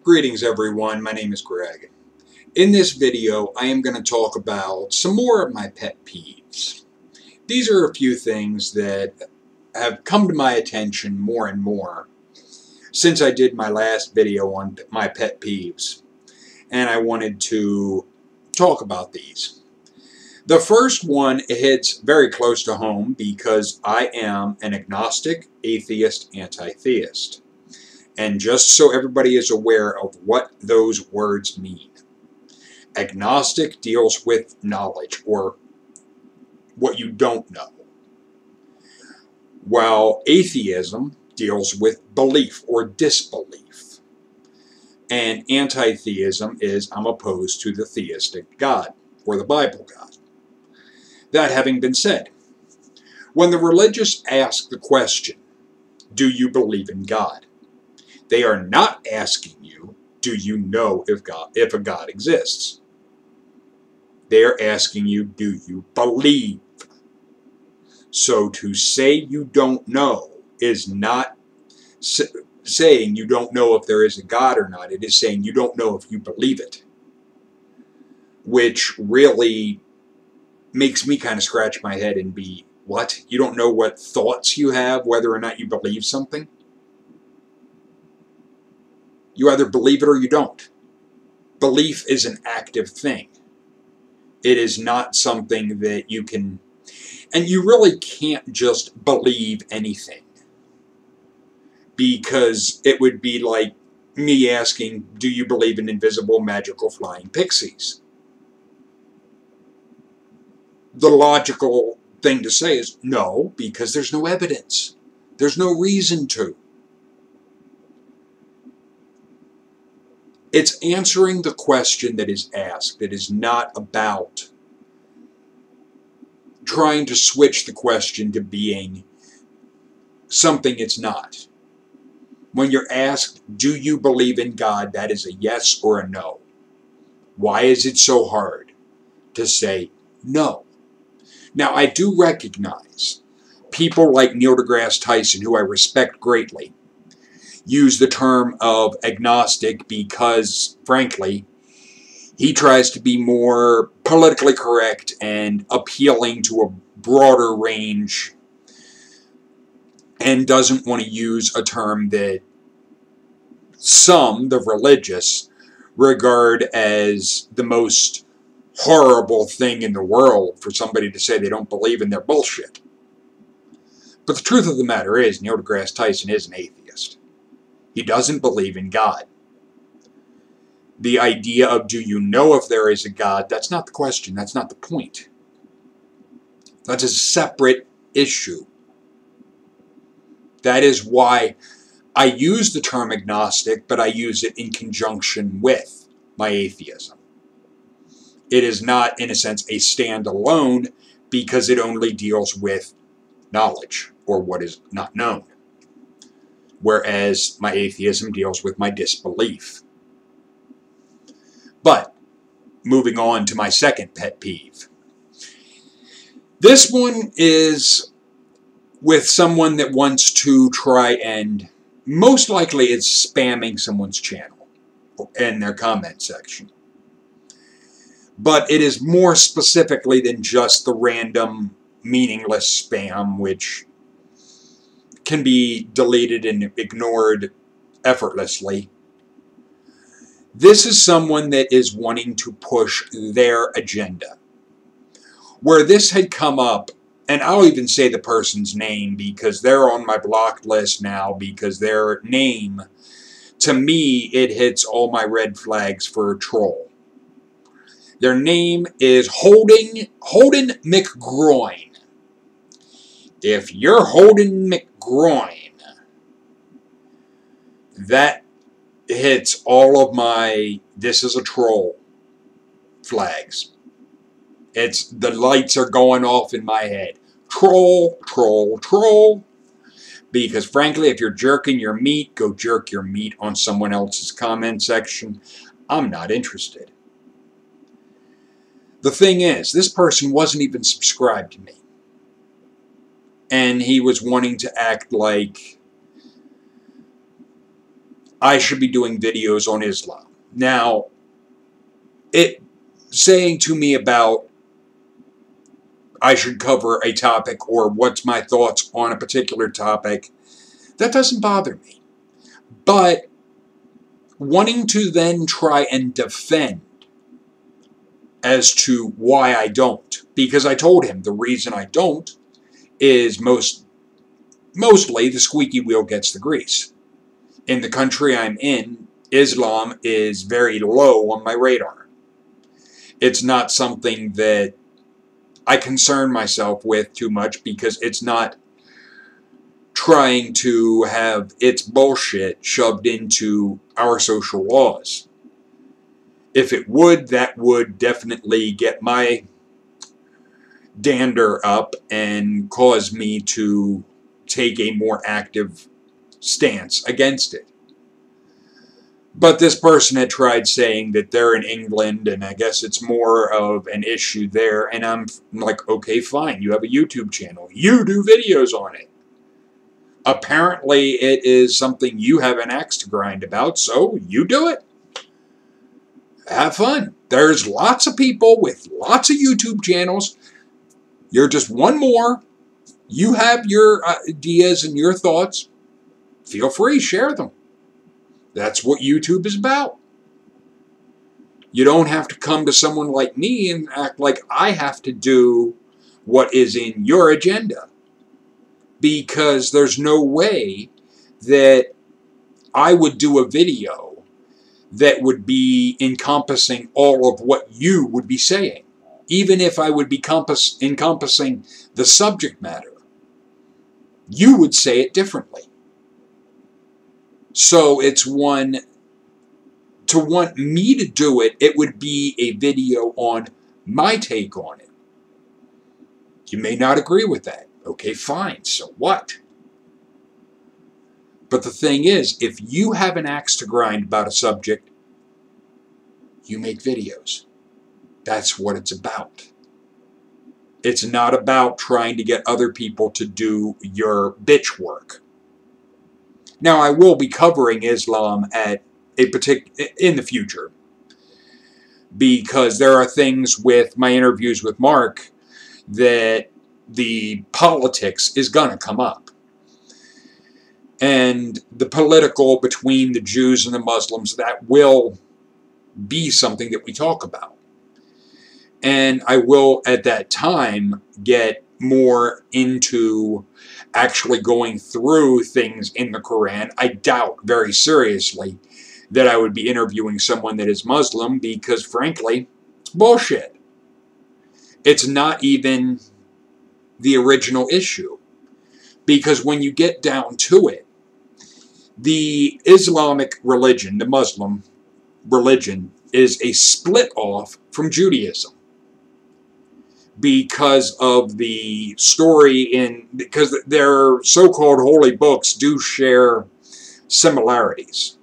Greetings everyone, my name is Greg. In this video I am going to talk about some more of my pet peeves. These are a few things that have come to my attention more and more since I did my last video on my pet peeves, and I wanted to talk about these. The first one hits very close to home because I am an agnostic, atheist, anti-theist. And just so everybody is aware of what those words mean. Agnostic deals with knowledge, or what you don't know, while atheism deals with belief or disbelief. And anti-theism is I'm opposed to the theistic God, or the Bible God. That having been said, when the religious ask the question, do you believe in God? They are not asking you, do you know if a God exists? They are asking you, do you believe? So to say you don't know is not saying you don't know if there is a God or not. It is saying you don't know if you believe it. Which really makes me kind of scratch my head and be, what? You don't know what thoughts you have, whether or not you believe something? You either believe it or you don't. Belief is an active thing. It is not something that you can... And you really can't just believe anything. Because it would be like me asking, do you believe in invisible, magical, flying pixies? The logical thing to say is no, because there's no evidence. There's no reason to. It's answering the question that is asked. It is not about trying to switch the question to being something it's not. When you're asked, do you believe in God, that is a yes or a no. Why is it so hard to say no? Now, I do recognize people like Neil deGrasse Tyson, who I respect greatly, use the term of agnostic because, frankly, he tries to be more politically correct and appealing to a broader range and doesn't want to use a term that some, the religious, regard as the most horrible thing in the world for somebody to say they don't believe in their bullshit. But the truth of the matter is, Neil deGrasse Tyson is an atheist. He doesn't believe in God. The idea of do you know if there is a God, that's not the question, that's not the point. That's a separate issue. That is why I use the term agnostic, but I use it in conjunction with my atheism. It is not, in a sense, a standalone because it only deals with knowledge or what is not known. Whereas my atheism deals with my disbelief. But, moving on to my second pet peeve. This one is with someone that wants to try and, most likely it's spamming someone's channel in their comment section. But it is more specifically than just the random, meaningless spam, which can be deleted and ignored effortlessly. This is someone that is wanting to push their agenda. Where this had come up, and I'll even say the person's name because they're on my blocked list now because their name, to me, it hits all my red flags for a troll. Their name is Holden McGroin. If you're Holden McGroin, that hits all of my this is a troll flags. The lights are going off in my head. Troll, troll, troll. Because frankly, if you're jerking your meat, go jerk your meat on someone else's comment section. I'm not interested. The thing is, this person wasn't even subscribed to me. And he was wanting to act like I should be doing videos on Islam. Now, it saying to me about I should cover a topic or what's my thoughts on a particular topic, that doesn't bother me. But wanting to then try and defend as to why I don't, because I told him the reason I don't is mostly the squeaky wheel gets the grease. In the country I'm in, Islam is very low on my radar. It's not something that I concern myself with too much because it's not trying to have its bullshit shoved into our social laws. If it would, that would definitely get my dander up and cause me to take a more active stance against it. But this person had tried saying that they're in England, and I guess it's more of an issue there, and I'm like, okay, fine, you have a YouTube channel. You do videos on it. Apparently, it is something you have an axe to grind about, so you do it. Have fun. There's lots of people with lots of YouTube channels. You're just one more. You have your ideas and your thoughts. Feel free, share them. That's what YouTube is about. You don't have to come to someone like me and act like I have to do what is in your agenda. Because there's no way that I would do a video that would be encompassing all of what you would be saying. Even if I would be encompassing the subject matter, you would say it differently. So it's one, to want me to do it, it would be a video on my take on it. You may not agree with that. Okay, fine, so what? But the thing is, if you have an axe to grind about a subject, you make videos. That's what it's about. It's not about trying to get other people to do your bitch work. Now, I will be covering Islam at in the future, because there are things with my interviews with Mark that the politics is going to come up. And the political between the Jews and the Muslims, that will be something that we talk about. And I will, at that time, get more into actually going through things in the Quran. I doubt very seriously that I would be interviewing someone that is Muslim, because frankly, it's bullshit. It's not even the original issue. Because when you get down to it, the Islamic religion, the Muslim religion, is a split off from Judaism. Because of the story because their so-called holy books do share similarities.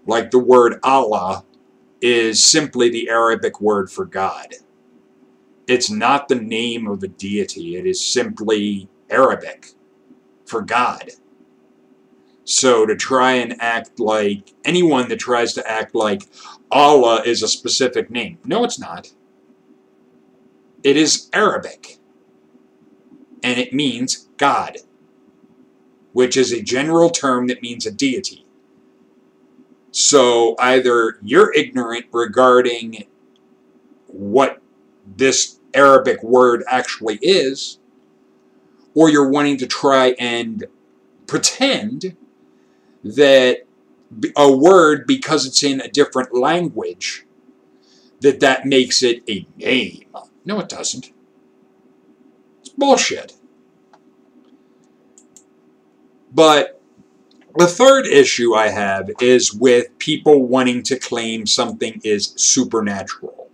Like the word Allah is simply the Arabic word for God. It's not the name of a deity. It is simply Arabic for God. So to try and act like, anyone that tries to act like Allah is a specific name. No, it's not. It is Arabic. And it means God, which is a general term that means a deity. So either you're ignorant regarding what this Arabic word actually is, or you're wanting to try and pretend that a word, because it's in a different language, that makes it a name. No, it doesn't. It's bullshit. But the third issue I have is with people wanting to claim something is supernatural,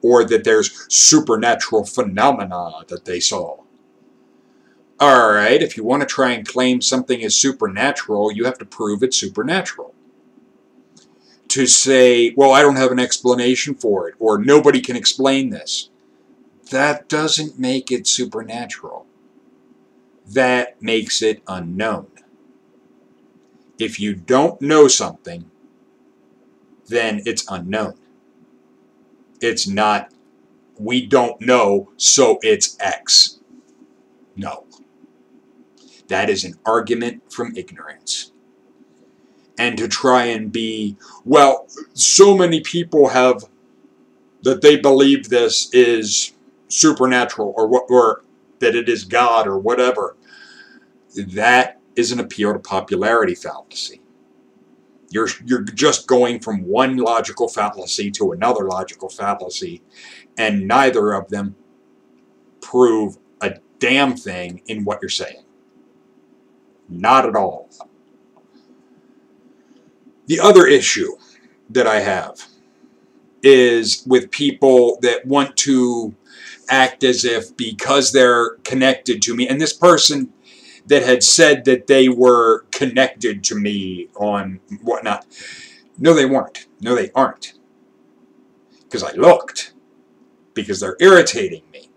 or that there's supernatural phenomena that they saw. Alright, if you want to try and claim something is supernatural, you have to prove it's supernatural. To say, well, I don't have an explanation for it, or nobody can explain this, that doesn't make it supernatural. That makes it unknown. If you don't know something, then it's unknown. It's not, we don't know, so it's X. No. That is an argument from ignorance. And to try and be, well, so many people have, that they believe this is supernatural, or that it is God, or whatever. That is an appeal to popularity fallacy. You're just going from one logical fallacy to another logical fallacy, and neither of them prove a damn thing in what you're saying. Not at all. The other issue that I have is with people that want to act as if because they're connected to me, and this person that had said that they were connected to me on whatnot, no they weren't, no they aren't, because I looked, because they're irritating me.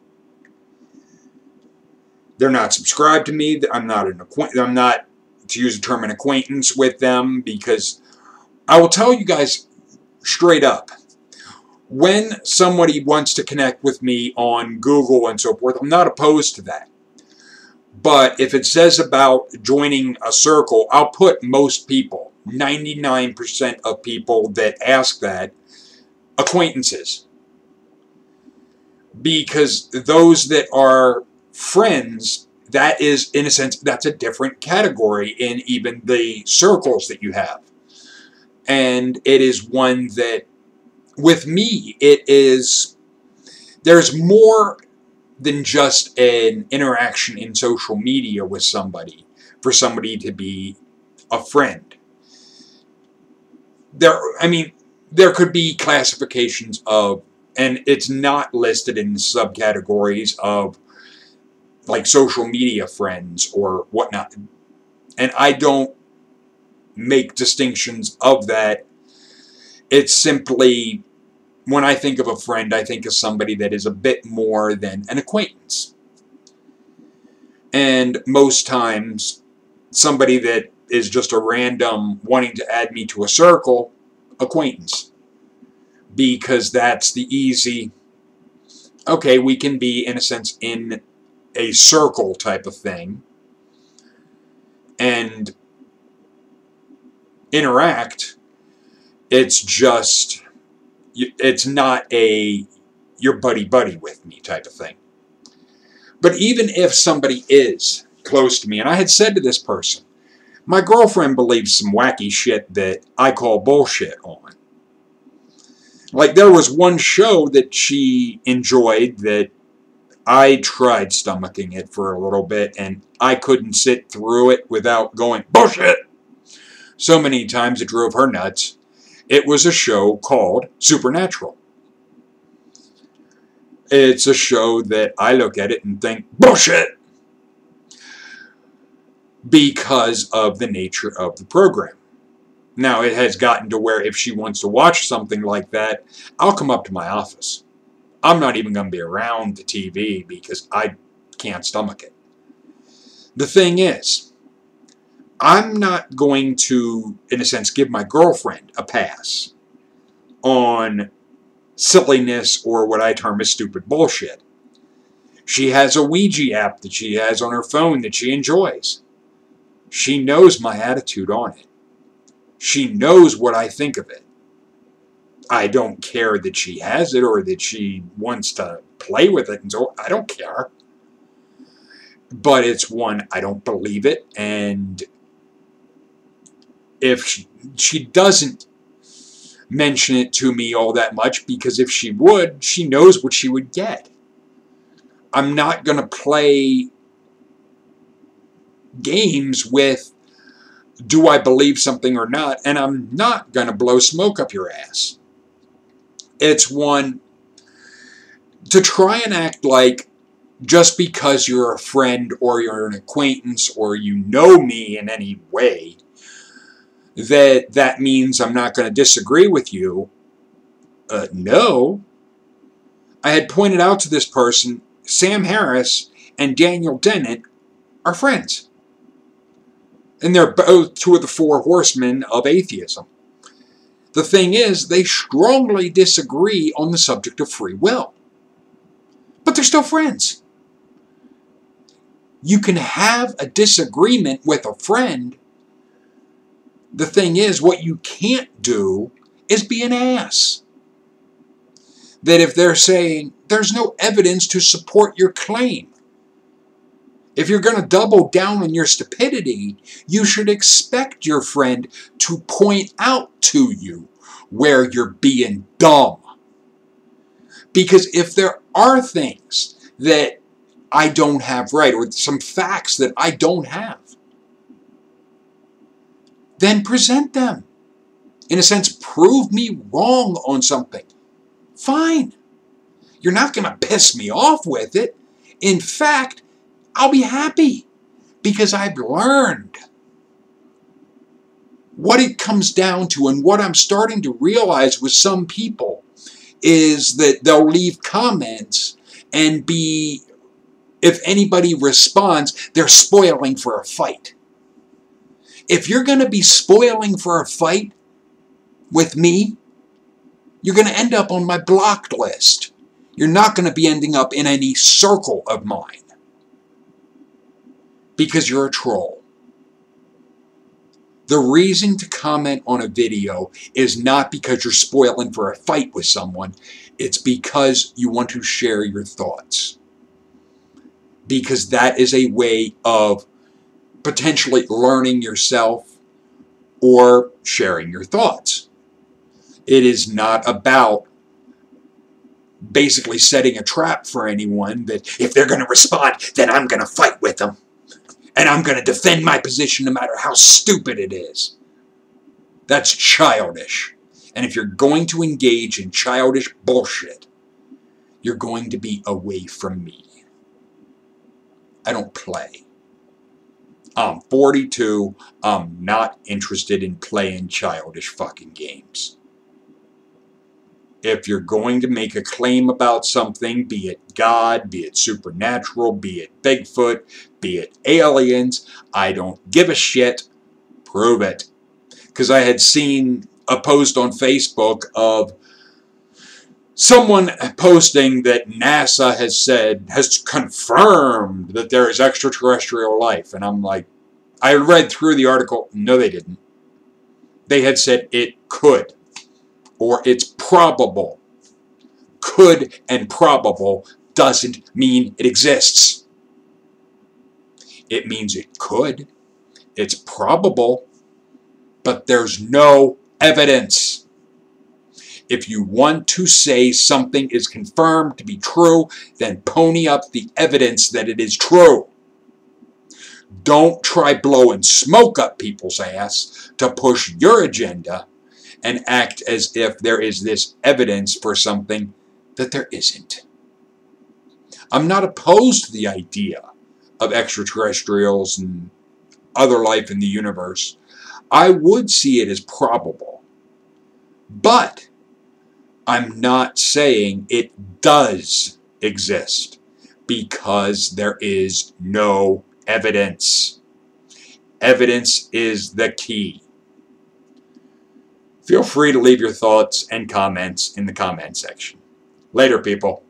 They're not subscribed to me. I'm not, to use the term, an acquaintance with them, because I will tell you guys straight up, when somebody wants to connect with me on Google and so forth, I'm not opposed to that. But if it says about joining a circle, I'll put most people, 99% of people that ask that, acquaintances. Because those that are friends, that is, in a sense, that's a different category in even the circles that you have. And it is one that, with me, it is, there's more than just an interaction in social media with somebody for somebody to be a friend. There could be classifications of, and it's not listed in the subcategories of, like, social media friends or whatnot. And I don't make distinctions of that. It's simply, when I think of a friend, I think of somebody that is a bit more than an acquaintance. And most times, somebody that is just a random wanting to add me to a circle, acquaintance. Because that's the easy, okay, we can be, in a sense, in a circle type of thing, and interact. It's just, it's not a you're buddy-buddy with me type of thing. But even if somebody is close to me, and I had said to this person, my girlfriend believes some wacky shit that I call bullshit on. Like, there was one show that she enjoyed that I tried stomaching it for a little bit, and I couldn't sit through it without going, bullshit! So many times it drove her nuts. It was a show called Supernatural. It's a show that I look at it and think, bullshit! Because of the nature of the program. Now, it has gotten to where if she wants to watch something like that, I'll come up to my office. I'm not even going to be around the TV because I can't stomach it. The thing is, I'm not going to, in a sense, give my girlfriend a pass on silliness or what I term as stupid bullshit. She has a Ouija app that she has on her phone that she enjoys. She knows my attitude on it. She knows what I think of it. I don't care that she has it or that she wants to play with it, and so I don't care. But it's one, I don't believe it, and if she doesn't mention it to me all that much, because if she would, she knows what she would get. I'm not going to play games with, do I believe something or not, and I'm not going to blow smoke up your ass. It's one, to try and act like just because you're a friend or you're an acquaintance or you know me in any way, that means I'm not going to disagree with you. No. I had pointed out to this person, Sam Harris and Daniel Dennett are friends. And they're both two of the four horsemen of atheism. The thing is, they strongly disagree on the subject of free will. But they're still friends. You can have a disagreement with a friend. The thing is, what you can't do is be an ass. That if they're saying, there's no evidence to support your claim, if you're going to double down on your stupidity, you should expect your friend to point out to you where you're being dumb. Because if there are things that I don't have right, or some facts that I don't have, then present them. In a sense, prove me wrong on something. Fine. You're not going to piss me off with it. In fact, I'll be happy because I've learned. What it comes down to, and what I'm starting to realize with some people, is that they'll leave comments and be, if anybody responds, they're spoiling for a fight. If you're going to be spoiling for a fight with me, you're going to end up on my blocked list. You're not going to be ending up in any circle of mine. Because you're a troll. The reason to comment on a video is not because you're spoiling for a fight with someone. It's because you want to share your thoughts. Because that is a way of potentially learning yourself or sharing your thoughts. It is not about basically setting a trap for anyone that if they're going to respond, then I'm going to fight with them. And I'm going to defend my position no matter how stupid it is. That's childish. And if you're going to engage in childish bullshit, you're going to be away from me. I don't play. I'm 42. I'm not interested in playing childish fucking games. If you're going to make a claim about something, be it God, be it supernatural, be it Bigfoot, be it aliens, I don't give a shit. Prove it. Because I had seen a post on Facebook of someone posting that NASA has confirmed that there is extraterrestrial life. And I'm like, I read through the article. No, they didn't. They had said it could. Or it's probable. Could and probable doesn't mean it exists. It means it could. It's probable. But there's no evidence. If you want to say something is confirmed to be true, then pony up the evidence that it is true. Don't try blowing smoke up people's ass to push your agenda and act as if there is this evidence for something that there isn't. I'm not opposed to the idea of extraterrestrials and other life in the universe. I would see it as probable. But I'm not saying it does exist because there is no evidence. Evidence is the key. Feel free to leave your thoughts and comments in the comment section. Later, people.